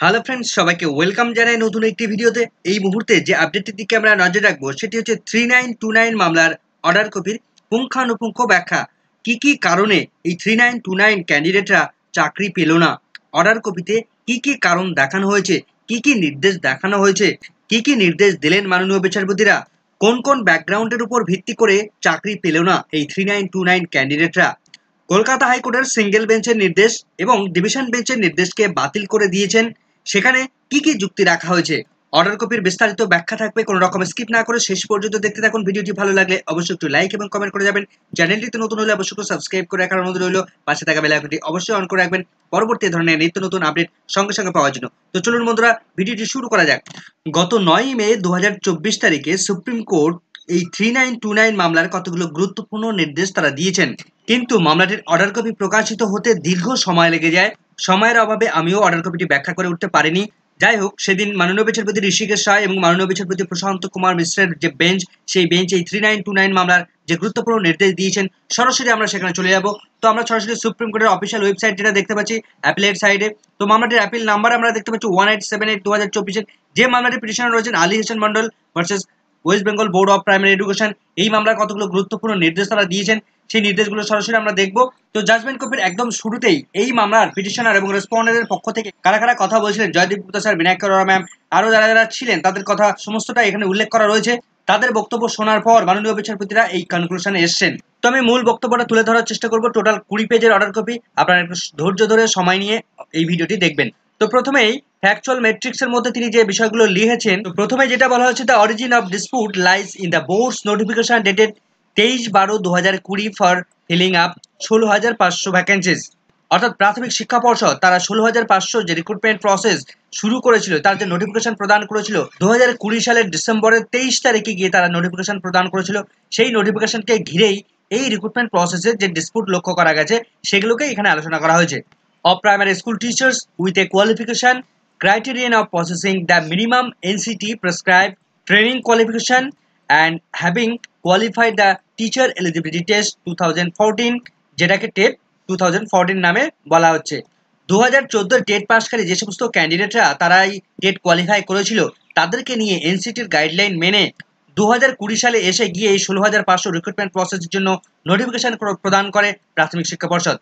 Hello friends, সবাইকে welcome জানাই নতুন একটি ভিডিওতে। এই মুহূর্তে যে আপডেটটির দিকে আমরা নজর রাখবো সেটি হচ্ছে 3929 মামলার অর্ডার কপির পুঙ্খানুপুঙ্খ ব্যাখ্যা। কি কি কারণে এই 3929 ক্যান্ডিডেটরা চাকরি পেল না, অর্ডার কপিতে কি কি কারণ দেখানো হয়েছে, কি কি নির্দেশ দেখানো হয়েছে, কি কি নির্দেশ দিলেন মাননীয় বিচারপতিরা, কোন কোন ব্যাকগ্রাউন্ডের উপর ভিত্তি করে চাকরি পেল না এই 3929 ক্যান্ডিডেটরা। কলকাতা হাইকোর্টের সিঙ্গেল বেঞ্চের নির্দেশ এবং ডিভিশন বেঞ্চের নির্দেশকে বাতিল করে দিয়েছেন। সেখানে কি কি যুক্তি রাখা হয়েছে, অর্ডার কপির বিস্তারিত ব্যাখ্যা থাকবে। কোনো রকম স্কিপ না করে শেষ পর্যন্ত দেখতে থাকুন। ভিডিওটি ভালো লাগলে অবশ্যই একটু লাইক এবং কমেন্ট করে যাবেন। চ্যানেলটিতে নতুন হলে অবশ্যই সাবস্ক্রাইব করে রাখার অনুরোধ রইল। পাশে থাকা বেল আইকনটি অবশ্যই অন করে রাখবেন পরবর্তী ধরনের নিত্য নতুন আপডেট সঙ্গে সঙ্গে পাওয়ার জন্য। তো চলুন বন্ধুরা, ভিডিওটি শুরু করা যাক। গত 9 মে 2024 তারিখে সুপ্রিম কোর্ট এই 3929 মামলার কতগুলো গুরুত্বপূর্ণ নির্দেশ তারা দিয়েছেন, কিন্তু মামলাটির অর্ডার কপি প্রকাশিত হতে দীর্ঘ সময় লেগে যায়। সময়ের অভাবে আমিও অর্ডার কপিটি ব্যাখ্যা করে উঠতে পারিনি। যাই হোক, সেদিন মাননীয় বিচারপতি ঋষিকেশ রায় এবং মাননীয় বিচারপতি প্রশান্ত কুমার মিশ্রের যে বেঞ্চ, সেই বেঞ্চ এই 3929 মামলার যে গুরুত্বপূর্ণ নির্দেশ দিয়েছেন, সরাসরি আমরা সেখানে চলে যাব। তো আমরা সরাসরি সুপ্রিম কোর্টের অফিসিয়াল ওয়েবসাইট যেটা দেখতে পাচ্ছি অ্যাপিলেট সাইডে। তো মামলাটির অ্যাপিল নাম্বার আমরা দেখতে পাচ্ছি 1878/2024। যে মামলাটির পিটিশনার রয়েছেন Ali Hossain Mondal versus West Bengal board of primary education. এই মামলার কতগুলো গুরুত্বপূর্ণ নির্দেশ তারা দিয়েছেন, সেই নির্দেশগুলো সরাসরি আমরা দেখব। তো জাজমেন্ট কপির একদম শুরুতেই এই মামলার পিটিশনার এবং রেসপন্ডেন্টের পক্ষ থেকে কারা কারা কথা বলছিলেন, জয়দীপ গুপ্তা স্যার, বিনায়ক রোরা ম্যাম, আরো যারা যারা ছিলেন তাদের কথা সমস্তটা এখানে উল্লেখ করা রয়েছে। তাদের বক্তব্য শোনার পর মাননীয় বিচারপতিরা এই কনক্লুশনে এসেছেন। তো আমি মূল বক্তব্যটা তুলে ধরার চেষ্টা করব। টোটাল 20 পেজের অর্ডার কপি, আপনারা একটু ধৈর্য ধরে সময় নিয়ে এই ভিডিওটি দেখবেন। তো প্রথমেই ফ্যাকচুয়াল ম্যাট্রিক্স এর মধ্যে তিনি যে বিষয়গুলো লিখেছেন, তো প্রথমে যেটা বলা হচ্ছে, the origin of dispute lies in the boards notification dated 23/12/2020 for filling up 16,500 vacancies. অর্থাৎ প্রাথমিক শিক্ষা পর্ষদ তারা 16,500 যে রিক্রুটমেন্ট প্রসেস শুরু করেছিল, তার যে নোটিফিকেশন প্রদান করেছিল 2020 সালের ডিসেম্বরের 23 তারিখে গিয়ে তারা নোটিফিকেশন প্রদান করেছিল। সেই নোটিফিকেশনকে ঘিরেই এই রিক্রুটমেন্ট প্রসেসের যে ডিসপুট লক্ষ্য করা গেছে সেগুলোকে এখানে আলোচনা করা হয়েছে। Of primary school teachers with a qualification criterion of possessing the minimum NCT prescribed training qualification and having qualified the teacher eligibility test 2014, যেটাকে টেট 2014 নামে বলা হচ্ছে। 2014 টেট পাসকারী যে সমস্ত ক্যান্ডিডেটরা তারাই টেট কোয়ালিফাই করেছিল, তাদেরকে নিয়ে এনসিটির গাইডলাইন মেনে 2020 সালে এসে গিয়ে এই 16,500 রিক্রুটমেন্ট প্রসেসের জন্য নোটিফিকেশন প্রদান করে প্রাথমিক শিক্ষা পর্ষদ।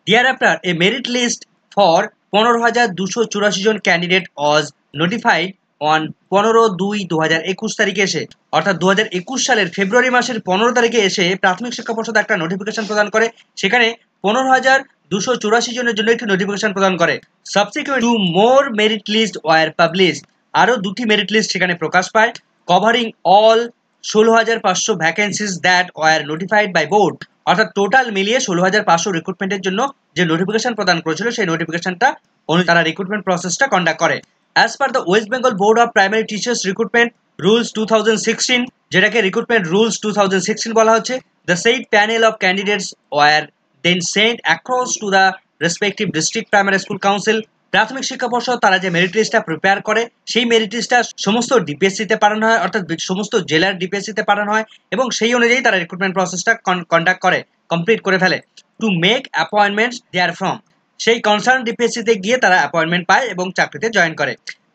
Thereafter, a merit list for 15,284 জন ক্যান্ডিডেট ওয়াজ নোটিফাইড অন 15/2/2021 তারিখে এসে, অর্থাৎ 2021 সালের ফেব্রুয়ারি মাসের 15 তারিখে এসে প্রাথমিক শিক্ষা পর্ষদ একটা নোটিফিকেশন প্রদান করে। সেখানে 15,284 জনের জন্য একটি নোটিফিকেশন প্রদান করে। Subsequent to more merit list were publish, আরও দুটি মেরিট লিস্ট সেখানে প্রকাশ পায়, covering all 16,500 vacancies that were notified by board. অর্থাৎ টোটাল মিলিয়ে 16,500 রিক্রুটমেন্টের জন্য যে নোটিফিকেশন প্রদান করেছিল, সেই নোটিফিকেশনটা অনুযায়ী তারা রিক্রুটমেন্ট প্রসেসটা কন্ডাক্ট করে। As per the West Bengal board of primary teachers recruitment rules 2016, যেটাকে রিক্রুটমেন্ট রুলস 2016 বলা হচ্ছে, the said panel of candidates were then sent across to the respective district primary school council. প্রাথমিক শিক্ষা পর্ষদ তারা যে মেরিট লিস্টটা প্রিপেয়ার করে, সেই মেরিট লিস্টটা সমস্ত ডিপিএসসিতে পাঠানো হয়, অর্থাৎ সমস্ত জেলার ডিপিএসসিতে পাঠানো হয় এবং সেই অনুযায়ী তারা রিক্রুটমেন্ট প্রসেসটা কন্ডাক্ট করে, কমপ্লিট করে ফেলে। To make appointments there from, সেই কনসার্ন ডিপিএসসিতে গিয়ে তারা অ্যাপয়েন্টমেন্ট পায় এবং চাকরিতে জয়েন করে।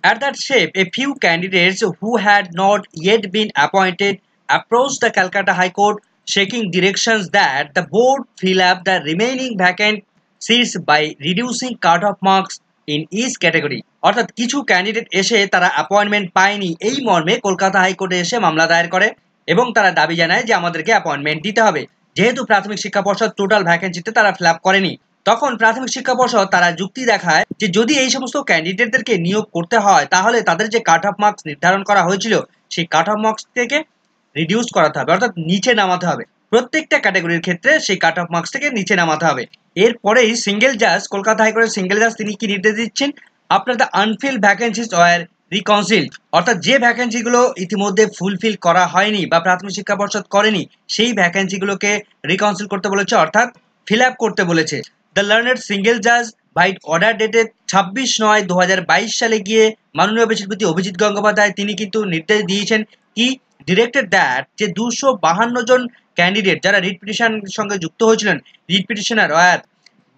At that shape, a few candidates who had not yet been appointed approached the Calcutta High Court seeking directions that the board fill up the remaining vacant seats by reducing cut-off marks in each category. অর্থাৎ কিছু candidate এসে তারা appointment পায়নি এই মর্মে কলকাতা হাইকোর্টে এসে মামলা দায়ের করে এবং তারা দাবি জানায় যে আমাদেরকে অ্যাপয়েন্টমেন্ট দিতে হবে। যেহেতু প্রাথমিক শিক্ষা পর্ষদ টোটাল ভ্যাকেন্সিতে তারা ফিল আপ করেনি, তখন প্রাথমিক শিক্ষা পর্ষদ তারা যুক্তি দেখায় যে যদি এই সমস্ত ক্যান্ডিডেটদেরকে নিয়োগ করতে হয় তাহলে তাদের যে কাট অফ মার্কস নির্ধারণ করা হয়েছিল, সেই কাট অফ মার্কস থেকে রিডিউস করাতে হবে, অর্থাৎ নিচে নামাতে হবে। প্রত্যেকটা ক্যাটাগরির ক্ষেত্রে সেই কাট অফ মার্কস থেকে নিচে নামাতে হবে। এরপরেই সিঙ্গেল জাজ, কলকাতা হাইকোর্টের সিঙ্গেল জাজ, তিনি কি নির্দেশ দিচ্ছেন, আপনার দ্য আনফিল ভ্যাকেন্সিজ ওয়ার রিকনসিল্ড, অর্থাৎ যে ভ্যাকেন্সিগুলো ইতিমধ্যে ফুলফিল করা হয়নি বা প্রাথমিক শিক্ষা পর্ষদ করেনি, সেই ভ্যাকেন্সিগুলোকে রিকনসিল করতে বলেছে, অর্থাৎ ফিল আপ করতে বলেছে। দ্য লার্নেড সিঙ্গেল জাজ বাইট অর্ডার ডেটেড 26/9/2022 সালে গিয়ে মাননীয় বিচারপতি অভিজিৎ গঙ্গোপাধ্যায় তিনি কিন্তু নির্দেশ দিয়েছেন কি, ডিরেক্টেড দ্যাট যে 252 জন ক্যান্ডিডেট যারা রিট পিটিশনের সঙ্গে যুক্ত হয়েছিলেন, writ petitioner were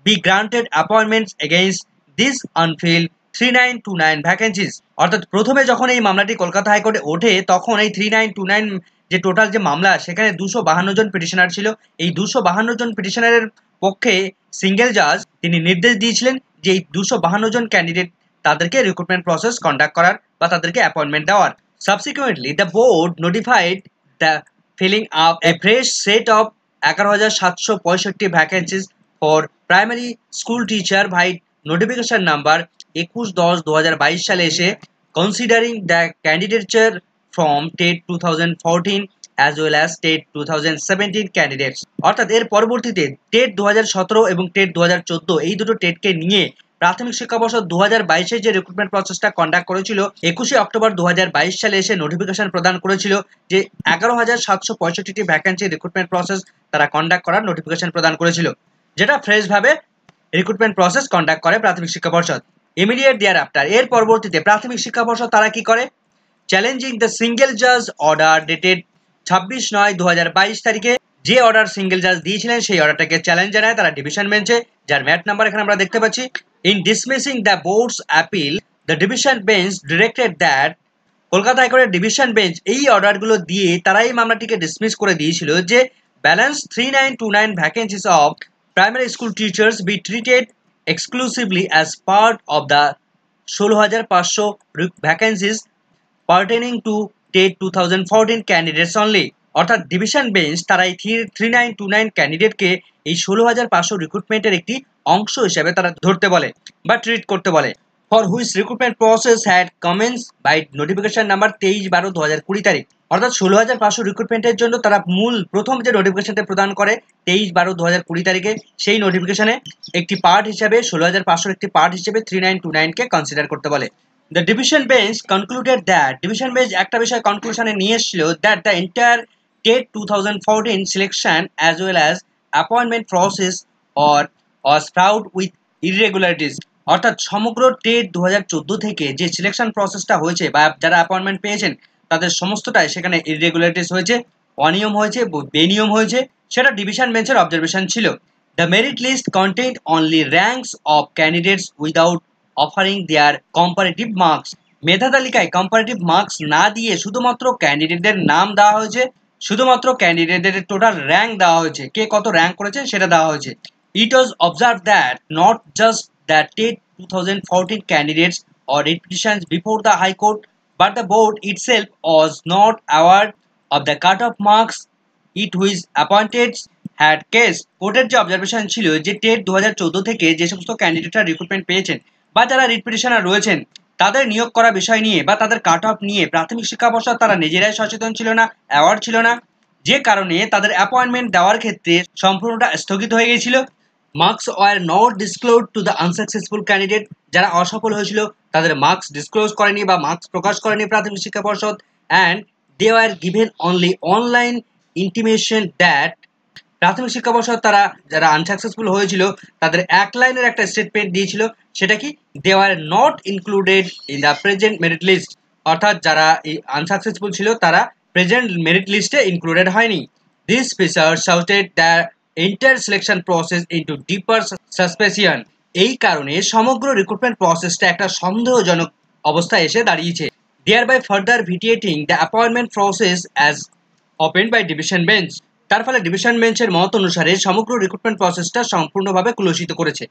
be granted appointments against this unfilled 3929 vacancies. অর্থাৎ প্রথমে যখন এই মামলাটি কলকাতা হাইকোর্টে ওঠে তখন এই 3929 যে টোটাল যে মামলা সেখানে 252 জন পিটিশনার ছিল। এই 252 জন পিটিশনারের পক্ষে সিঙ্গেল জাজ তিনি নির্দেশ দিয়েছিলেন যে এই 252 জন ক্যান্ডিডেট তাদেরকে রিক্রুটমেন্ট প্রসেস কন্ডাক্ট করার বা তাদেরকে অ্যাপয়েন্টমেন্ট দেওয়ার। Subsequently, the board notified the filling up a fresh set of 11,765 vacancies for primary school teacher by notification number 21/10/2022 সালে এসে considering the candidature from TET 2014 as well as TET 2017 candidates। অর্থাৎ এর পরবর্তীতে TET 2017 এবং TET 2014 এই দুটো টেটকে নিয়ে প্রাথমিক শিক্ষা পর্ষদ 2022 যে রিক্রুটমেন্ট প্রসেসটা কন্ডাক্ট করেছিল 21 অক্টোবর 2022 সালে এসে নোটিফিকেশন প্রদান করেছিল যে 11,765টি ভ্যাকেন্সি রিক্রুটমেন্ট প্রসেস তারা কন্ডাক্ট করার নোটিফিকেশন প্রদান করেছিল, যেটা ফ্রেশ ভাবে রিক্রুটমেন্ট প্রসেস কন্ডাক্ট করে প্রাথমিক শিক্ষা পর্ষদ। ইমিডিয়েট দেয়ার আফটার এর পরবর্তীতে প্রাথমিক শিক্ষা পর্ষদ তারা কি করে, চ্যালেঞ্জিং দ্য সিঙ্গেল জাজ অর্ডার ডেটেড 26/9/2022 তারিখে যে অর্ডার সিঙ্গেল জাজ দিয়েছিলেন সেই অর্ডারটাকে চ্যালেঞ্জ জানায় তারা ডিভিশন বেঞ্চে, যার ম্যাট নাম্বার এখানে আমরা দেখতে পাচ্ছি। In dismissing the boards appeal the division bench directed that Kolkata হাইকোর্টের ডিভিশন বেঞ্চ এই অর্ডারগুলো দিয়ে তারা এই মামলাটিকে ডিসমিস করে দিয়েছিল যে balance 3929 vacancies of primary school teachers be treated exclusively as part of the 16,500 vacancies pertaining to TET 2014 candidates only. অর্থাৎ ডিভিশন বেঞ্চ তারা এই 3929 ক্যান্ডিডেটকে এই 16,500 রিক্রুটমেন্টের একটি অংশ হিসেবে তারা ধরতে বলে বা ট্রিট করতে বলে। For which recruitment process had commence by notification number 23/12/2020 তারিখ। অর্থাৎ 16,500 রিক্রুটমেন্টের জন্য তারা মূল প্রথম যে নোটিফিকেশনটা প্রদান করে 23/12/2020 তারিখে, সেই নোটিফিকেশনে একটি পার্ট হিসেবে 16,500 একটি পার্ট হিসেবে 3929 কে কনসিডার করতে বলে। The division bench concluded that division bench একটা বিষয় কনক্লুশনে নিয়ে এসেছিল that the entire TET 2014 selection as well as appointment process was fraught with irregularities। অর্থাৎ সমগ্র টেট 2014 থেকে যে সিলেকশন প্রসেসটা হয়েছে বা যারা অ্যাপয়েন্টমেন্ট পেয়েছেন তাদের সমস্তটাই সেখানে ইররেগুলারিটিস হয়েছে, অনিয়ম হয়েছে, বেনিয়ম হয়েছে, সেটা ডিভিশন বেঞ্চের অবজারভেশন ছিল। The merit list contained only ranks of candidates without offering their comparative marks. মেধা তালিকায় কম্পারেটিভ মার্কস না দিয়ে শুধুমাত্র ক্যান্ডিডেটদের নাম দেওয়া হয়েছে, শুধুমাত্র ক্যান্ডিডেটদের টোটাল র্যাঙ্ক দেওয়া হয়েছে, কে কত র্যাঙ্ক করেছে সেটা দেওয়া হয়েছে। It was observe that not just the TET 2014 candidates or petitions before the High Court, but the board itself was not aware of the cut-off marks it which appointed had case। কোর্টের যে observation ছিল যে TET 2014 থেকে যে সমস্ত ক্যান্ডিডেটরা recruitment পেয়েছেন বা যারা রিট পিটিশনার রয়েছেন তাদের নিয়োগ করা বিষয় নিয়ে বা তাদের কাট অফ নিয়ে প্রাথমিক শিক্ষা পর্ষদ তারা নিজেরাই সচেতন ছিল না, অ্যাওয়ার্ড ছিল না, যে কারণে তাদের অ্যাপয়েন্টমেন্ট দেওয়ার ক্ষেত্রে সম্পূর্ণটা স্থগিত হয়ে গিয়েছিল। Marks were not disclose to the unsuccessful candidate, যারা অসফল হয়েছিল তাদের মার্কস ডিসক্লোজ করেনি বা মার্কস প্রকাশ করেনি প্রাথমিক শিক্ষা পর্ষদ। And they were given only online intimation that প্রাথমিক শিক্ষা পর্ষদ তারা যারা আনসাকসেসফুল হয়েছিল তাদের এক লাইনের একটা স্টেটমেন্ট দিয়েছিল, সেটা কি they are not included in the present merit list. অর্থাৎ যারা এই আনসাকসেসফুল ছিল তারা প্রেজেন্ট মেরিট লিস্টে ইনক্লুডেড হয়নি। This feature shrouded the entire selection process into deeper suspicion. এই কারণে সমগ্র রিক্রুটমেন্ট প্রসেসটা একটা সন্দেহজনক অবস্থায় এসে দাঁড়িয়েছে। Thereby further vitiating the appointment process as opined by division bench. তার ফলে ডিভিশন বেঞ্চের মত অনুসারে সমগ্র রিক্রুটমেন্ট প্রসেসটা সম্পূর্ণভাবে কুলসিত করেছে।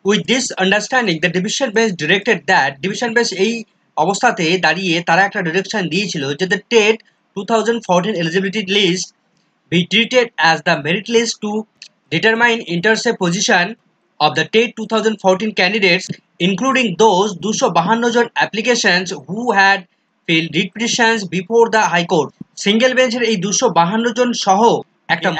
With this understanding the division bench directed that division bench এই অবস্থাতে দাঁড়িয়ে তারা একটা ডিরেকশন দিয়েছিল যে the TET 2014 eligibility list be treated as the merit list to determine inter se position of the TET 2014 candidates including those 252 জন applications who had filed writ petitions before the high court. Single বেঞ্চের এই 252 জন সহ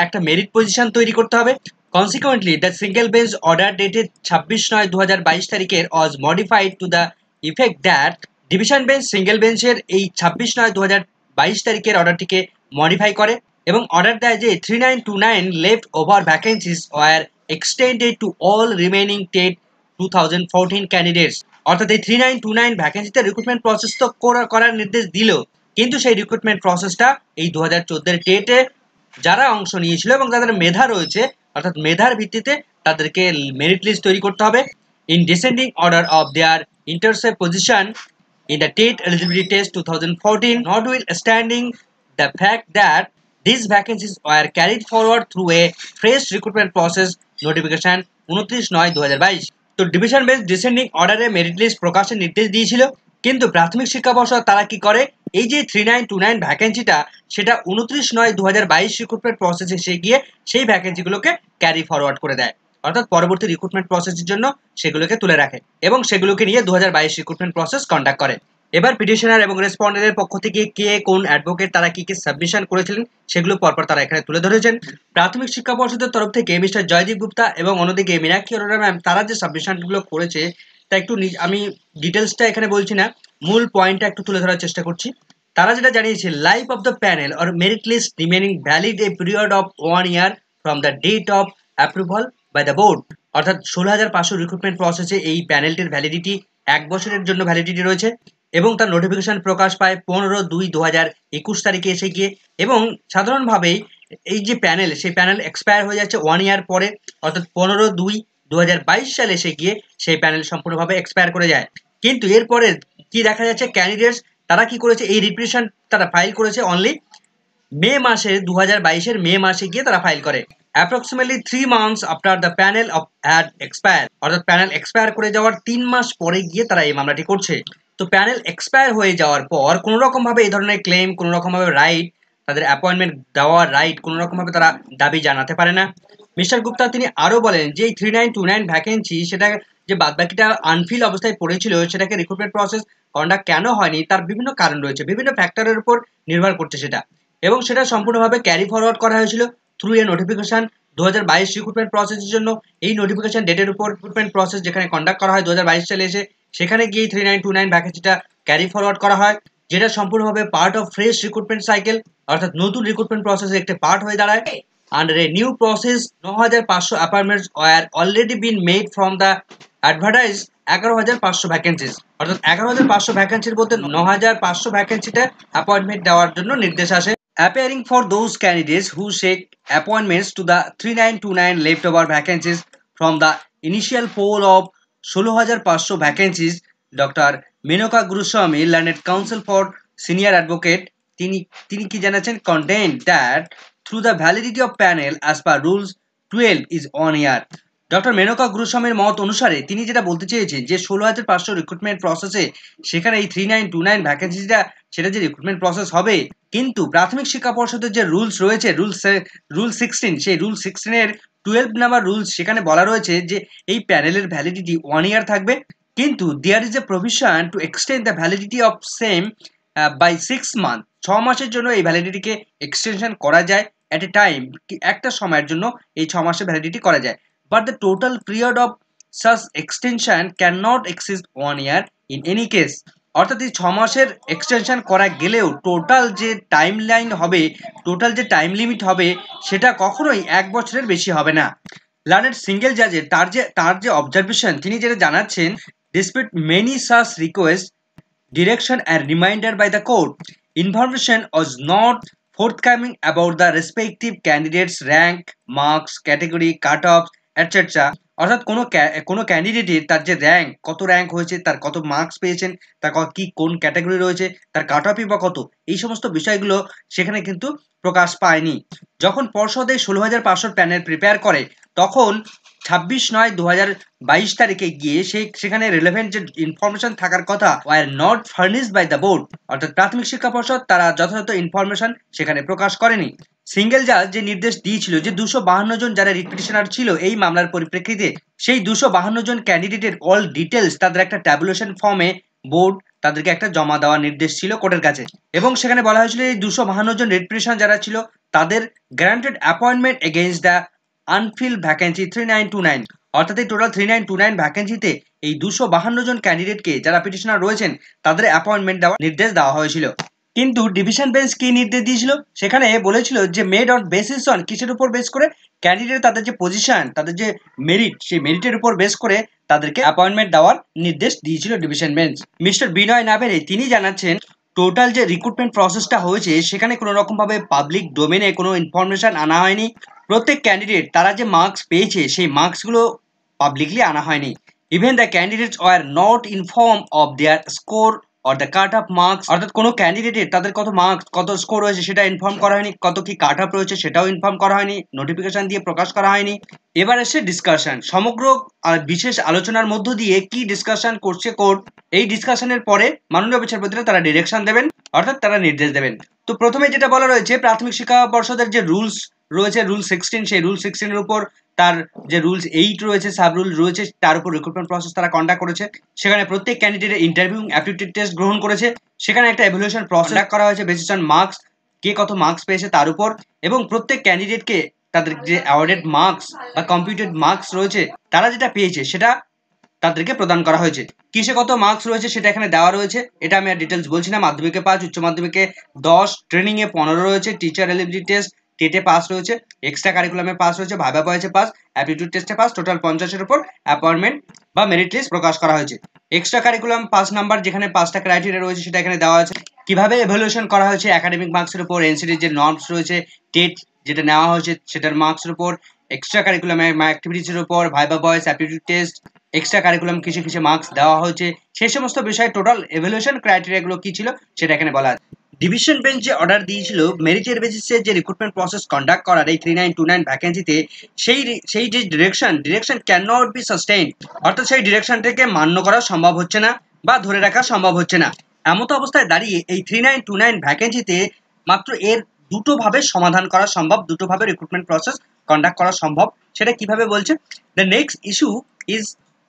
একটা merit position তৈরি করতে হবে। Consequently, the single bench order dated 26/9/2022 তারিখের was modified to the effect that division bench single বেঞ্চের এই 26/9/2022 তারিখের অর্ডারটিকে মডিফাই করে এবং অর্ডার দেয় যে 3929 left over vacancies were extended to all remaining TET 2014 candidates। অর্থাৎ এই 3929 ভ্যাকেন্সিতে রিক্রুটমেন্ট প্রসেস তো করার নির্দেশ দিল, কিন্তু সেই রিক্রুটমেন্ট প্রসেসটা এই 2014 টেটে যারা অংশ নিয়েছিল এবং যাদের মেধা রয়েছে অর্থাৎ মেধার ভিত্তিতে তাদেরকে মেরিট লিস্ট তৈরি করতে হবে in descending order of their enters a position in the TET eligibility test 2014, notwithstanding the fact that these vacancies were carried forward through a fresh recruitment process notification 29/9/2022। তো ডিভিশন বেঞ্চ ডিসেন্ডিং অর্ডারে merit list প্রকাশের নির্দেশ দিয়েছিল, কিন্তু প্রাথমিক শিক্ষা পর্ষদ তারা কি করে, এই যে 3929 ভ্যাকেন্সিটা সেটা 29/9/2022 রিক্রুটমেন্ট প্রসেসে এসে গিয়ে সেই ভ্যাকেন্সিগুলোকে ক্যারি ফরওয়ার্ড করে দেয়, অর্থাৎ পরবর্তী রিক্রুটমেন্ট প্রসেসের জন্য সেগুলোকে তুলে রাখে এবং সেগুলোকে নিয়ে 2022 রিক্রুটমেন্ট প্রসেস কন্ডাক্ট করে। এবার পিটিশনার এবং রেসপন্ডেন্টের পক্ষ থেকে কে কোন অ্যাডভোকেট তারা কি কি সাবমিশন করেছিলেন সেগুলো পরপর তারা এখানে তুলে ধরেছেন। প্রাথমিক শিক্ষা পর্ষদের তরফ থেকে মিস্টার জয়দীপ গুপ্তা এবং অন্যদিকে মীনাক্ষী অরোরা ম্যাম তারা যে সাবমিশনগুলো করেছে তা একটু আমি ডিটেলসটা এখানে বলছি না, মূল পয়েন্টটা একটু তুলে ধরার চেষ্টা করছি। তারা যেটা জানিয়েছে, life of the panel or merit list remaining valid a period of 1 year from the date of approval by the board, অর্থাৎ 16,500 রিক্রুটমেন্ট প্রসেসে এই প্যানেলটির ভ্যালিডিটি 1 বছরের জন্য ভ্যালিডিটি রয়েছে এবং তার নোটিফিকেশন প্রকাশ পায় 15/2/2021 তারিখে এসে গিয়ে। এবং সাধারণভাবেই এই যে প্যানেল সেই প্যানেল এক্সপায়ার হয়ে যাচ্ছে 1 year পরে, অর্থাৎ 15/2/2022 সালে এসে গিয়ে সেই প্যানেল সম্পূর্ণভাবে এক্সপায়ার করে যায়। কিন্তু এরপরে কি দেখা যাচ্ছে, ক্যান্ডিডেটস তারা কি করেছে, এই রিপিটিশন তারা ফাইল করেছে অনলি মে মাসে 2022-এর মে মাসে গিয়ে তারা ফাইল করে, approximately 3 months after the panel of had expire, অর্থাৎ প্যানেল এক্সপায়ার করে যাওয়ার 3 মাস পরে গিয়ে তারা এই মামলাটি করছে। তো প্যানেল এক্সপায়ার হয়ে যাওয়ার পর কোনো রকম ভাবে এই ধরনের ক্লেম, কোনো রকম ভাবে রাইট, তাদের অ্যাপয়েন্টমেন্ট দেওয়ার রাইট কোনো রকম ভাবে তারা দাবি জানাতে পারে না। মিস্টার গুপ্তা তিনি আরো বলেন যে এই 3929 ভ্যাকেন্সি সেটা যে বাদবাকিটা আনফিল অবস্থায় পড়েছিল সেটাকে রিক্রুটমেন্ট প্রসেস কন্ডাক্ট কেন হয়নি তার বিভিন্ন কারণ রয়েছে, বিভিন্ন ফ্যাক্টরের উপর নির্ভর করছে সেটা, এবং সেটা সম্পূর্ণভাবে ক্যারি ফরওয়ার্ড করা হয়েছিল থ্রু এ নোটিফিকেশন 2022 রিক্রুটমেন্ট প্রসেসের জন্য। এই নোটিফিকেশন ডেটের উপর রিক্রুটমেন্ট প্রসেস যেখানে কন্ডাক্ট করা হয় 2022 সালে এসে, সেখানে গিয়ে 3929 ভ্যাকেন্সিটা ক্যারি ফরওয়ার্ড করা হয়, যেটা সম্পূর্ণভাবে part of fresh recruitment cycle, অর্থাৎ নতুন রিক্রুটমেন্ট প্রসেসের একটা পার্ট হয়ে দাঁড়ায়। Under a new process 9,500 appointments war already been made from the advertise 11,500 vacancies, অর্থাৎ 11,500 ভ্যাকেন্সির মধ্যে 9,500 ভ্যাকেন্সিতে অ্যাপয়েন্টমেন্ট দেওয়ার জন্য নির্দেশ আসে। Appearing for those candidates who seek appointments to the 3929 leftover vacancies from the initial pool of 16,500 vacancies, Dr. Menoka Guruswamy, Learned Counsel for Senior Advocate, তিনি কি জানাচ্ছেন, contained that through the validity of panel as per rules 12 is 1 year। Doctor Menaka গুরুস্বামীর মত অনুসারে তিনি যেটা বলতে চেয়েছেন যে 16,500 রিক্রুটমেন্ট প্রসেসে সেখানে এই 3929 ভ্যাকেন্সিটা সেটা যে রিক্রুটমেন্ট প্রসেস হবে, কিন্তু প্রাথমিক শিক্ষা পর্ষদের যে রুলস রয়েছে রুল 16, সেই রুল 16 এর 12 নাম্বার রুলস সেখানে বলা রয়েছে যে এই প্যানেলের ভ্যালিডিটি 1 year থাকবে, কিন্তু there is a provision to extend the validity of same by 6 months, 6 মাসের জন্য এই ভ্যালিডিটিকে এক্সটেনশন করা যায় এট এ টাইম, একটা সময়ের জন্য এই 6 মাসের ভ্যালিডিটি করা যায়। But the total period of such extension cannot exceed 1 year in any case, অর্থাৎ এই 6 মাসের এক্সটেনশন করা গেলেও টোটাল যে টাইম লাইন হবে, টোটাল যে টাইম লিমিট হবে সেটা কখনোই 1 বছরের বেশি হবে না। লার্নেড সিঙ্গেল জাজের তার যে অবজারভেশন তিনি যেটা জানাচ্ছেন, despite many such request direction and reminder by the court, information was not forthcoming about the respective candidates rank, marks, category, cutoffs, etc. অর্থাৎ কোনো ক্যান্ডিডেটের তার যে র্যাঙ্ক, কত র্যাঙ্ক হয়েছে, তার কত মার্কস পেয়েছেন, তার কি কোন ক্যাটাগরি রয়েছে, তার কাট অফই বা কত, এই সমস্ত বিষয়গুলো সেখানে কিন্তু প্রকাশ পায়নি। যখন পর্ষদে 16,500 প্যানেল প্রিপেয়ার করে তখন 26/9/2022 তারিখে গিয়ে সেখানে রিলেভেন্ট যে ইনফরমেশন থাকার কথা were not furnished by the board, অর্থাৎ প্রাথমিক শিক্ষা পর্ষদ তারা যথাযথ ইনফরমেশন সেখানে প্রকাশ করেনি। সিঙ্গেল জাজ যে নির্দেশ দিয়েছিল যে 252 জন যারা রিট পিটিশনার ছিল এই মামলার পরিপ্রেক্ষিতে, সেই 252 জন ক্যান্ডিডেটের অল ডিটেলস তাদের একটা ট্যাবুলেশন ফর্মে বোর্ড তাদেরকে একটা জমা দেওয়ার নির্দেশ ছিল কোর্টের কাছে, এবং সেখানে বলা হয়েছিল এই 252 জন রিট পিটিশনার যারা ছিল তাদের granted appointment against the unveil vacancy 3929, অর্থাৎ এই টোটাল 3929 ভ্যাকেন্সিতে এই 252 জন ক্যান্ডিডেটকে যারা পিটিশনার রয়েছেন তাদের অ্যাপয়েন্টমেন্ট দেওয়ার নির্দেশ দেওয়া হয়েছিল। কিন্তু ডিভিশন বেঞ্চ কি নির্দেশ দিয়েছিল, সেখানে বলেছিল যে মেড অন বেসিস অন, কিসের উপর বেস করে, ক্যান্ডিডেট তাদের যে পজিশন, তাদের যে মেরিট, সেই মেরিটের উপর বেস করে তাদেরকে অ্যাপয়েন্টমেন্ট দেওয়ার নির্দেশ দিয়েছিল ডিভিশন বেঞ্চ। মিস্টার বিনয় নাভেরে তিনি জানাচ্ছেন টোটাল যে রিক্রুটমেন্ট প্রসেসটা হয়েছে সেখানে কোনো রকমভাবে পাবলিক ডোমেনে কোনো ইনফরমেশন আনা হয়নি। প্রত্যেক ক্যান্ডিডেট তারা যে মার্কস পেয়েছে সেই মার্কসগুলো পাবলিকলি আনা হয়নি, even the candidates were not inform of their score or the cut off marks, অর্থাৎ কোনো ক্যান্ডিডেটের তাদের কত মার্কস কত স্কোর রয়েছে সেটা ইনফর্ম করা হয়নি, কত কি কাট অফ রয়েছে সেটাও ইনফর্ম করা হয়নি, নোটিফিকেশন দিয়ে প্রকাশ করা হয়নি। এবার এসে ডিসকাশন, সমগ্র বিশেষ আলোচনার মধ্য দিয়ে কি ডিসকাশন করছে কোর্ট, এই ডিসকাশনের পরে মাননীয় বিচারপতিরা তারা ডিরেকশন দেবেন, অর্থাৎ তারা নির্দেশ দেবেন। তো প্রথমে যেটা বলা রয়েছে, প্রাথমিক শিক্ষা পর্ষদের যে রুলস রয়েছে রুল 16, সেই রুল 16 এর উপর তার যে রুলস 8 রয়েছে, সাব রুল রয়েছে, তার উপর রিক্রুটমেন্ট প্রসেস তারা কন্ডাক্ট করেছে। সেখানে প্রত্যেক ক্যান্ডিডেটের ইন্টারভিউ অ্যাপটিটিউড টেস্ট গ্রহণ করেছে। সেখানে একটা এভালুয়েশন প্রসেস করা হয়েছে বেসিস অন মার্কস, কে কত মার্কস পেয়েছে তার উপর, এবং প্রত্যেক ক্যান্ডিডেটকে তাদের যে অ্যাওয়ার্ডেড মার্কস বা কম্পিউটেড মার্কস রয়েছে তারা যেটা পেয়েছে সেটা তাদেরকে প্রদান করা হয়েছে। কিসে কত মার্কস রয়েছে সেটা এখানে দেওয়া রয়েছে, এটা আমি আর ডিটেলস বলছি না। মাধ্যমিকে 5, উচ্চ মাধ্যমিকে 10, ট্রেনিং এ 15 রয়েছে, টিচার এলিজিবিলিটি টেস্ট টেটে পাস রয়েছে, এক্সট্রা কারিকুলামে পাস রয়েছে, ভাইবা বয়েছে পাস, অ্যাপটিটিউড টেস্টে পাস, টোটাল 50 এর উপর অ্যাপয়েন্টমেন্ট বা মেরিট লিস্ট প্রকাশ করা হয়েছে। এক্সট্রা কারিকুলাম 5 নাম্বার, যেখানে 5টা ক্রাইটেরিয়া রয়েছে সেটা এখানে দেওয়া আছে। কিভাবে এভালুয়েশন করা হয়েছে, একাডেমিক মার্কসের উপর, এনসিটির যে নর্মস রয়েছে, টেট যেটা নেওয়া হয়েছে সেটার মার্কসের উপর, এক্সট্রা কারিকুলাম অ্যাক্টিভিটিসের উপর, ভাইবা বয়েস, অ্যাপটিটিউড টেস্ট, এক্সট্রা কারিকুলাম কিসে কিসে মার্কস দেওয়া হয়েছে, সেই সমস্ত বিষয়ে টোটাল এভালুয়েশন ক্রাইটেরিয়াগুলো কি ছিল সেটা এখানে বলা আছে। ডিভিশন বেঞ্চ যে অর্ডার দিয়েছিল মেরিটের বেসিসে যে রিক্রুটমেন্ট প্রসেস কন্ডাক্ট করার এই 3929 ভ্যাকেন্সিতে, সেই যে direction can not be sustain, অর্থাৎ সেই ডিরেকশনটাকে মান্য করা সম্ভব হচ্ছে না বা ধরে রাখা সম্ভব হচ্ছে না। এমত অবস্থায় দাঁড়িয়ে এই 3929 ভ্যাকেন্সিতে মাত্র এর দুটো ভাবে সমাধান করা সম্ভব, দুটো ভাবে রিক্রুটমেন্ট প্রসেস কন্ডাক্ট করা সম্ভব। সেটা কিভাবে বলছে, the next issue is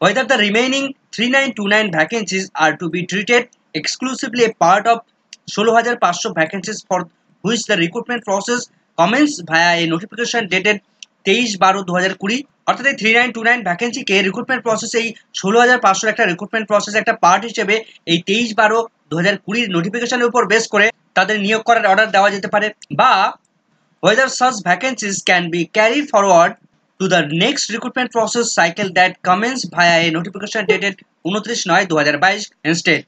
whether the remaining 3929 vacancies are to be treated exclusively a part of 16,500 vacancies for which the recruitment process commenced via a notification dated 23/12/2020, অর্থাৎ এই 3929 ভ্যাকেন্সিকে রিক্রুটমেন্ট প্রসেস এই 16,500 একটা recruitment process একটা part হিসেবে এই 23/12/2020 নোটিফিকেশনের উপর base করে তাদের নিয়োগ করার অর্ডার দেওয়া যেতে পারে, বা whether such vacancies can be carried forward to the next recruitment process cycle that commenced via a notification dated 29/9/2022 instead,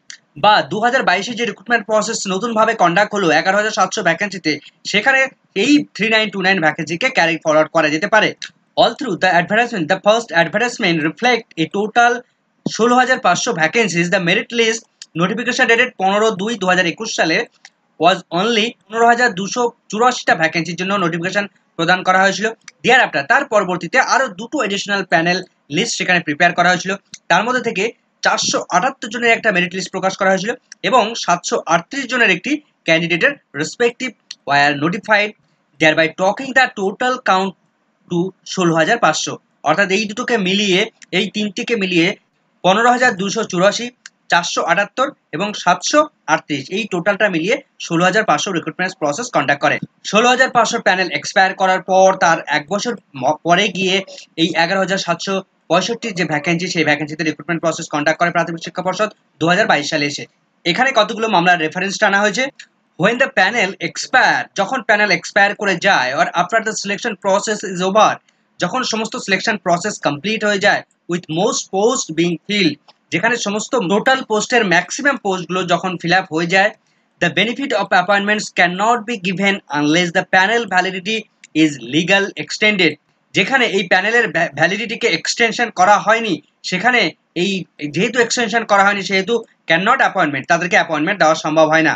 বা 2022 যে রিক্রুটমেন্ট প্রসেস নতুন ভাবে কন্ডাক্ট হলো 11,700 ভ্যাকেন্সিতে, সেখানে এই 3929 ভ্যাকেন্সিকে ক্যারি ফরওয়ার্ড করা যেতে পারে। All through the advertisement, the first advertisement reflect a total 16,500 vacancies. The merit list notification dated 15/2/2021 সালে was only 15,284টা ভ্যাকেন্সির জন্য নোটিফিকেশন প্রদান করা হয়েছিল। দেয়ার আফটার, তার পরবর্তীতে আরো দুটো এডিশনাল প্যানেল লিস্ট সেখানে প্রিপেয়ার করা হয়েছিল। তার মধ্যে থেকে 478 জনের একটা মেরিট লিস্ট প্রকাশ করা হয়েছিল এবং 738 জনের একটি ক্যান্ডিডেটের respective were notified, thereby taking the total count to 16,500। অর্থাৎ এই দুটোকে মিলিয়ে, এই তিনটিকে মিলিয়ে 15,284, 478 এবং 738, এই টোটালটা মিলিয়ে 16,500 রিক্রুটমেন্ট প্রসেস কন্ডাক্ট করে। 16,500 প্যানেল এক্সপায়ার করার পর তার এক বছর পরে গিয়ে এই 11,765 যে ভ্যাকেন্সি, সেই ভ্যাকেন্সিতে রিক্রুটমেন্ট প্রসেস কন্ডাক্ট করে প্রাথমিক শিক্ষা পর্ষদ 2022 সালে এসে। এখানে কতগুলো মামলার রেফারেন্স টানা হয়েছে। when the panel expire, যখন প্যানেল এক্সপায়ার করে যায়, or after the selection process is over, যখন সমস্ত সিলেকশন প্রসেস কমপ্লিট হয়ে যায়, with most post being filled, যেখানে সমস্ত টোটাল পোস্টের ম্যাক্সিমাম পোস্টগুলো যখন ফিল আপ হয়ে যায়, the benefit of appointments cannot be given unless the panel validity is legal extended, যেখানে এই প্যানেলের ভ্যালিডিটিকে এক্সটেনশন করা হয়নি, সেখানে এই যেহেতু এক্সটেনশন করা হয়নি সেহেতু ক্যাননট অ্যাপয়েন্টমেন্ট, তাদেরকে অ্যাপয়েন্টমেন্ট দেওয়া সম্ভব হয় না।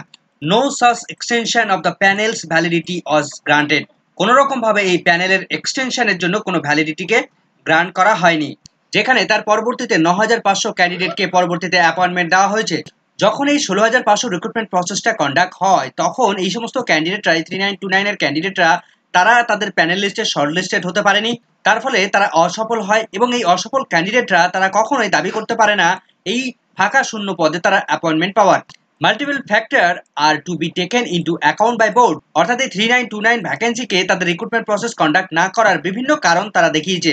No such extension of the panel's validity was granted, কোনো রকম ভাবে এই প্যানেলের এক্সটেনশনের জন্য কোনো ভ্যালিডিটিকে গ্রান্ট করা হয়নি, যেখানে তার পরবর্তীতে 9,500 ক্যান্ডিডেটকে পরবর্তীতে অ্যাপয়েন্টমেন্ট দেওয়া হয়েছে। যখন এই 16,500 রিক্রুটমেন্ট প্রসেসটা কন্ডাক্ট হয়, তখন এই সমস্ত ক্যান্ডিডেটরা, 3929 এর ক্যান্ডিডেটরা, তারা তাদের প্যানেল লিস্টে শর্ট লিস্টেড হতে পারেনি, তার ফলে তারা অসফল হয় এবং এই অসফল ক্যান্ডিডেটরা তারা কখনোই দাবি করতে পারে না এই ফাঁকা শূন্য পদে তারা অ্যাপয়েন্টমেন্ট পাওয়ার। Multiple factor are to be taken into account by board, অর্থাৎ এই 3929 ভ্যাকেন্সিকে তাদের রিক্রুটমেন্ট প্রসেস কন্ডাক্ট না করার বিভিন্ন কারণ তারা দেখিয়েছে,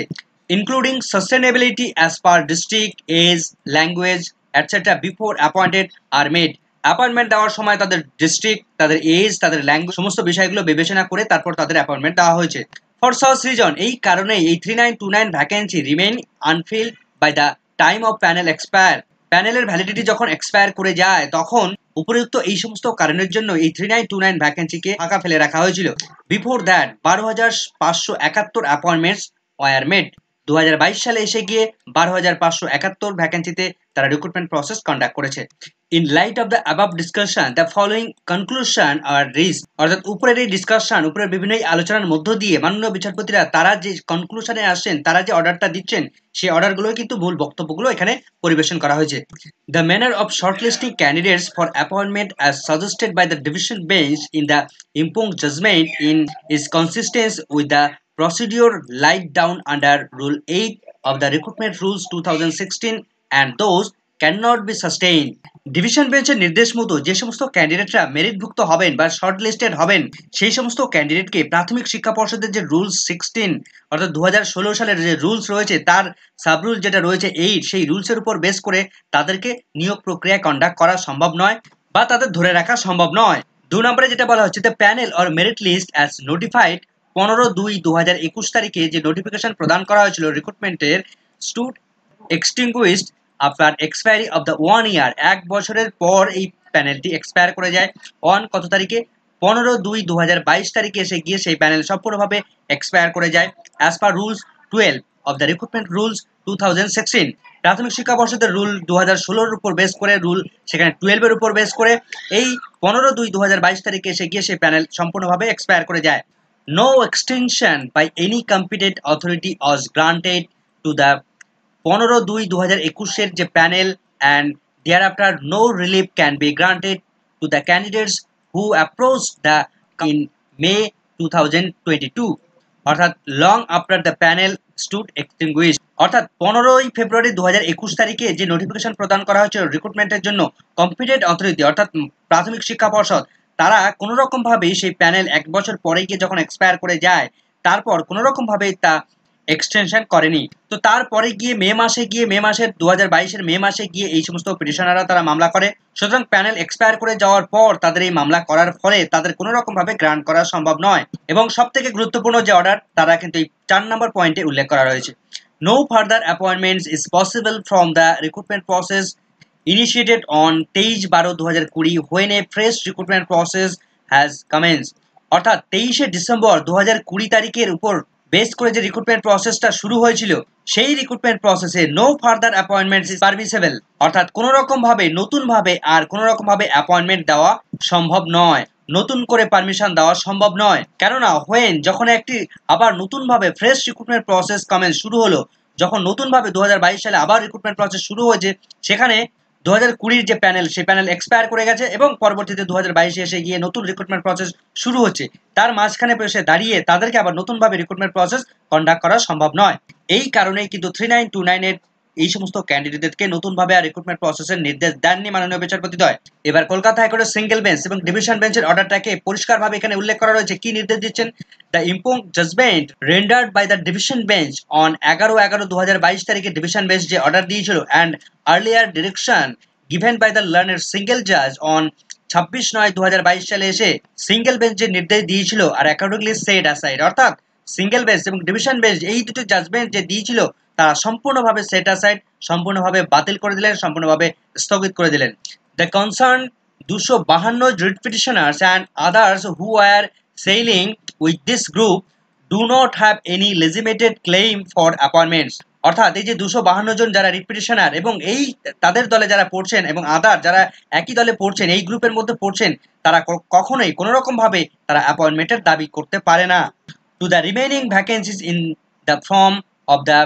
including sustainability as per district, age, language etcetera before appointed are made. Appointment দেওয়ার সময় তাদের ডিস্ট্রিক্ট, তাদের এজ, তাদের ল্যাঙ্গুয়েজ সমস্ত বিষয়গুলো বিবেচনা করে তারপর তাদের অ্যাপয়েন্টমেন্ট দেওয়া হয়েছে। ফর সাচ রিজন, এই কারণেই এই 3929 vacancy remain unfilled by the time of panel expire. প্যানেলের ভ্যালিডিটি যখন এক্সপায়ার করে যায়, তখন উপযুক্ত এই সমস্ত কারণের জন্য এই 3929 ভ্যাকেন্সিকে ফাঁকা ফেলে রাখা হয়েছিল। Before that 12,571 appointments were made. 2022 সালে এসে গিয়ে 12,571 ভ্যাকেন্সিতে তারা রিক্রুটমেন্ট প্রসেস কন্ডাক্ট করেছে। In light of the above discussion the following conclusion are reach, অর্থাৎ উপরের এই ডিসকাশন, উপরের বিভিন্ন আলোচনার মধ্য দিয়ে মাননীয় বিচারপতিরা তারা যে কনক্লুশনে আসছেন, তারা যে অর্ডারটা দিচ্ছেন, সেই অর্ডারগুলো কিন্তু মূল বক্তব্যগুলো এখানে পরিবেশন করা হয়েছে। The manner of shortlisting candidates for appointment as suggested by the division bench in the impugned judgment in is consistence with the procedure laid down under Rule 8 of the Recruitment Rules 2016 and those cannot be sustained. Division বেঞ্চের নির্দেশ মতো যে সমস্ত ক্যান্ডিডেটরা মেরিটভুক্ত হবেন বা short listed হবেন, সেই সমস্ত ক্যান্ডিডেটকে প্রাথমিক শিক্ষা পর্ষদের যে রুলস 16 অর্থাৎ 2016 সালের যে রুলস রয়েছে, তার সাব রুল যেটা রয়েছে 8, সেই রুলসের উপর বেস করে তাদেরকে নিয়োগ প্রক্রিয়া কন্ডাক্ট করা সম্ভব নয় বা তাদের ধরে রাখা সম্ভব নয়। 2 নম্বরে যেটা বলা হচ্ছে, the panel or merit list as notified 15/2/2021 তারিখে যে নোটিফিকেশন প্রদান করা হয়েছিল রিক্রুটমেন্টের stood extinguished after expiry of the 1 year. 1 বছরের পর এই প্যানেলটি এক্সপায়ার করে যায়। কত তারিখে? 15/2/2022 তারিখে এসে গিয়ে সেই প্যানেল সম্পূর্ণভাবে এক্সপায়ার করে যায়। As per rules 12 of the recruitment rules 2016, প্রাথমিক শিক্ষা পর্ষদের রুল 2016 এর উপর বেস করে, রুল সেখানে 12 এর উপর বেস করে এই 15/2/2022 তারিখে এসে গিয়ে সেই প্যানেল সম্পূর্ণভাবে এক্সপায়ার করে যায়। No extension by any competent authority was granted to the 15/2/2021 এর যে panel, and thereafter no relief can be granted to the candidates who approached the in May 2022, অর্থাৎ long after the panel stood extinguished। অর্থাৎ 15 ফেব্রুয়ারি 2021 তারিখে যে notification প্রদান করা হয়েছিল রিক্রুটমেন্টের জন্য, কম্পিটেন্ট অথরিটি অর্থাৎ প্রাথমিক শিক্ষা পর্ষদ, তারা কোনো রকম ভাবে সেই প্যানেল 1 বছর পরে গিয়ে যখন এক্সপায়ার করে যায়, তারপর কোনো রকম ভাবে তা এক্সটেনশন করেনি। তো তারপরে গিয়ে মে মাসের 2022 এর মে মাসে গিয়ে এই সমস্ত পিটিশনাররা তারা মামলা করে। সুতরাং প্যানেল এক্সপায়ার করে যাওয়ার পর তাদের এই মামলা করার ফলে তাদের কোনো রকম ভাবে গ্রান্ট করা সম্ভব নয়। এবং সবথেকে গুরুত্বপূর্ণ যে অর্ডার, তারা কিন্তু এই 4 নম্বর পয়েন্টে উল্লেখ করা রয়েছে, no further appointments is possible from the recruitment process initiated on 23/12/2020 when a fresh recruitment process has commenced। অর্থাৎ 23শে ডিসেম্বর 2020 তারিখের উপর বেস করে যে রিক্রুটমেন্ট প্রসেসটা শুরু হয়েছিল, সেই রিক্রুটমেন্ট প্রসেসে no further appointments is permissible, অর্থাৎ কোনো রকম ভাবে নতুন ভাবে আর কোনো রকম ভাবে অ্যাপয়েন্টমেন্ট দেওয়া সম্ভব নয়, নতুন করে পারমিশন দেওয়া সম্ভব নয়। কেননা যখন একটি আবার নতুন ভাবে ফ্রেশ রিক্রুটমেন্ট প্রসেস কমেন্স শুরু হলো, যখন নতুন ভাবে 2022 সালে আবার রিক্রুটমেন্ট প্রসেস শুরু হয়েছে, সেখানে 2020 যে প্যানেল, সেই প্যানেল এক্সপায়ার করে গেছে এবং পরবর্তীতে 2022 এসে গিয়ে নতুন রিক্রুটমেন্ট প্রসেস শুরু হচ্ছে। তার মাঝখানে এসে দাঁড়িয়ে তাদেরকে আবার নতুনভাবে রিক্রুটমেন্ট প্রসেস কন্ডাক্ট করা সম্ভব নয়। এই কারণেই কিন্তু 3929 এর এই সমস্ত ক্যান্ডিডেটকে নতুনভাবে আর রিক্রুটমেন্ট প্রসেসের নির্দেশ দেননি মাননীয় বিচারপতিদ্বয়। এবার কলকাতা হাইকোর্টের সিঙ্গেল বেঞ্চ এবং ডিভিশন বেঞ্চের অর্ডারটাকে পরিষ্কারভাবে এখানে উল্লেখ করা রয়েছে। কি নির্দেশ দিচ্ছেন? The impugned judgment rendered by the division bench on 11/11/2022 তারিখে ডিভিশন বেঞ্চ যে অর্ডার দিয়েছিল, and earlier direction given by the learned single judge on 26/9/2022 সালে এসে সিঙ্গেল বেঞ্চ যে নির্দেশ দিয়েছিল আর অ্যাকর্ডিংলি সেট অ্যাসাইড, অর্থাৎ সিঙ্গেল বেঞ্চ এবং ডিভিশন বেঞ্চ এই দুটো জাজমেন্ট যে দিয়েছিল, তারা সম্পূর্ণভাবে সেট অ্যাসাইড, সম্পূর্ণভাবে বাতিল করে দিলেন, সম্পূর্ণভাবে স্থগিত করে দিলেন। The concern 252 writ petitioners and others who are sailing with this group do not have any legitimate claim for appointments. অর্থাৎ এই যে 252 জন যারা রিট পিটিশনার এবং এই তাদের দলে যারা পড়ছেন এবং আদার যারা একই দলে পড়ছেন, এই গ্রুপের মধ্যে পড়ছেন, তারা কখনোই কোনো রকম ভাবে তারা অ্যাপয়েন্টমেন্টের দাবি করতে পারে না। To the remaining vacancies in the form of the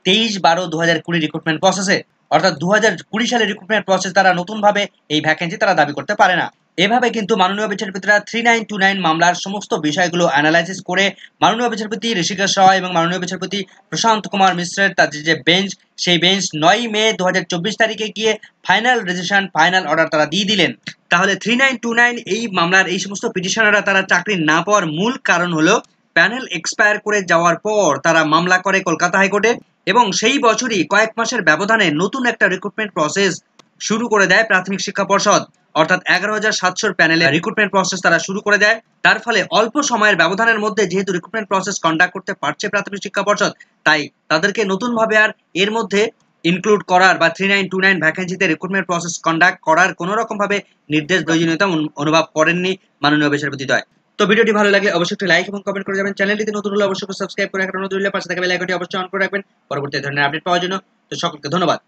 23/12/2020 recruitment প্রসেসে, অর্থাৎ 2020 সালের রিক্রুটমেন্ট প্রসেস তারা নতুনভাবে এই ভ্যাকেন্সি তারা দাবি করতে পারে না। এভাবে কিন্তু মাননীয় বিচারপতিরা 3929 মামলার সমস্ত বিষয়গুলো অ্যানালাইসিস করে মাননীয় বিচারপতি ঋষিকেশ রয় এবং মাননীয় বিচারপতি প্রশান্ত কুমার মিশ্রের তাদের যে বেঞ্চ, সেই বেঞ্চ 9 মে 2024 তারিখে গিয়ে ফাইনাল ডিসিশন, ফাইনাল অর্ডার তারা দিয়ে দিলেন। তাহলে 3929 এই মামলার এই সমস্ত পিটিশনাররা তারা চাকরি না পাওয়ার মূল কারণ হলো প্যানেল এক্সপায়ার করে যাওয়ার পর তারা মামলা করে কলকাতা হাইকোর্টে এবং সেই বছরই কয়েক মাসের ব্যবধানে নতুন একটা রিক্রুটমেন্ট প্রসেস শুরু করে দেয় প্রাথমিক শিক্ষা পর্ষদ, অর্থাৎ 11,700 প্যানেলে রিক্রুটমেন্ট প্রসেস তারা শুরু করে দেয়। তার ফলে অল্প সময়ের ব্যবধানের মধ্যে যেহেতু রিক্রুটমেন্ট প্রসেস কন্ডাক্ট করতে পারছে প্রাথমিক শিক্ষা পর্ষদ, তাই তাদেরকে নতুনভাবে আর এর মধ্যে ইনক্লুড করার বা 3929 ভ্যাকেন্সিতে রিক্রুটমেন্ট প্রসেস কন্ডাক্ট করার কোনো রকম ভাবে নির্দেশ প্রয়োজনীয়তা অনুভব করেননি মাননীয় বিচারপতিদ্বয়। তো ভিডিওটি ভালো লাগলে অবশ্যই একটি লাইক এবং কমেন্ট করে যাবেন। চ্যানেলটিতে নতুন হলে অবশ্যই সাবস্ক্রাইব করে রাখবেন, নতুন হলে পাশে থাকা বেল আইকনটি অবশ্যই অন করে রাখবেন পরবর্তী ধরনের আপডেট পাওয়ার জন্য। তো সকলকে ধন্যবাদ।